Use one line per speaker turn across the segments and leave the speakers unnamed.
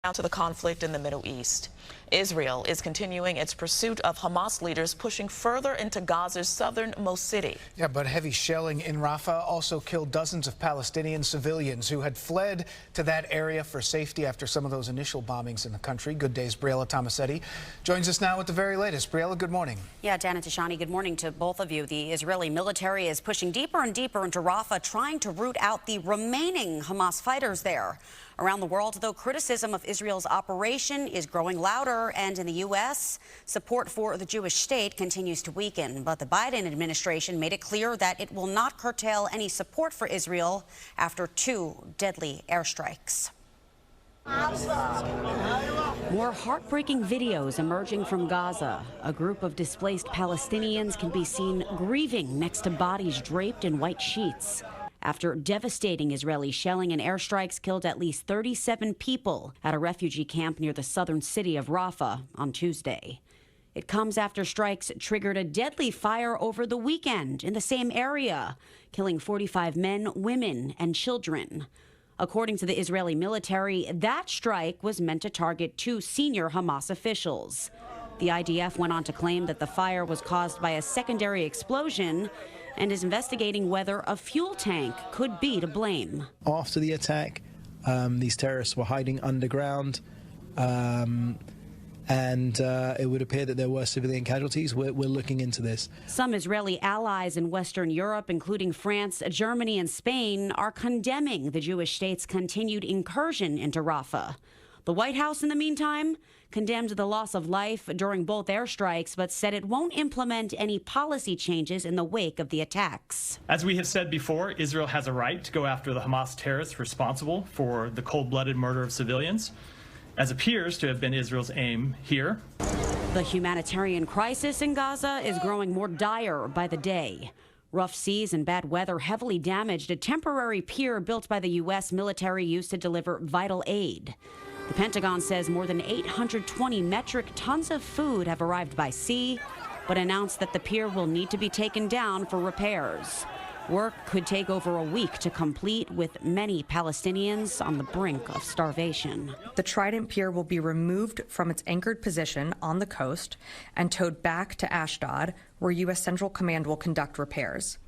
Now to the conflict in the Middle East. Israel is continuing its pursuit of Hamas leaders pushing further into Gaza's southernmost city.
Yeah, but heavy shelling in Rafah also killed dozens of Palestinian civilians who had fled to that area for safety after some of those initial bombings in the country. Good day's Briella Tomassetti joins us now with the very latest. Briella, good morning.
Yeah, Dan and Tashani, good morning to both of you. The Israeli military is pushing deeper and deeper into Rafah, trying to root out the remaining Hamas fighters there. Around the world, though, criticism of Israel's operation is growing louder, and in the U.S., support for the Jewish state continues to weaken. But the Biden administration made it clear that it will not curtail any support for Israel after 2 deadly airstrikes. More heartbreaking videos emerging from Gaza. A group of displaced Palestinians can be seen grieving next to bodies draped in white sheets after devastating Israeli shelling and airstrikes killed at least 37 people at a refugee camp near the southern city of Rafah on Tuesday. It comes after strikes triggered a deadly fire over the weekend in the same area, killing 45 men, women, and children. According to the Israeli military, that strike was meant to target 2 senior Hamas officials. The IDF went on to claim that the fire was caused by a secondary explosion and is investigating whether a fuel tank could be to blame.
After the attack, these terrorists were hiding underground, and it would appear that there were civilian casualties. We're looking into this.
Some Israeli allies in Western Europe, including France, Germany, and Spain, are condemning the Jewish state's continued incursion into Rafah. The White House, in the meantime, condemned the loss of life during both airstrikes, but said it won't implement any policy changes in the wake of the attacks.
As we have said before, Israel has a right to go after the Hamas terrorists responsible for the cold-blooded murder of civilians, as appears to have been Israel's aim here.
The humanitarian crisis in Gaza is growing more dire by the day. Rough seas and bad weather heavily damaged a temporary pier built by the U.S. military used to deliver vital aid. The Pentagon says more than 820 metric tons of food have arrived by sea, but announced that the pier will need to be taken down for repairs. Work could take over a week to complete, with many Palestinians on the brink of starvation.
The Trident Pier will be removed from its anchored position on the coast and towed back to Ashdod, where U.S. Central Command will conduct repairs.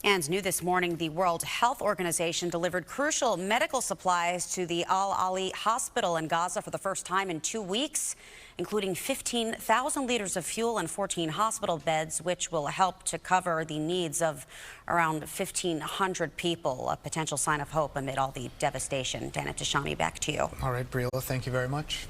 And new this morning, the World Health Organization delivered crucial medical supplies to the Al-Ali hospital in Gaza for the first time in 2 weeks, including 15,000 liters of fuel and 14 hospital beds, which will help to cover the needs of around 1,500 people, a potential sign of hope amid all the devastation. Dana Tashani, back to you.
All right, Briella, thank you very much.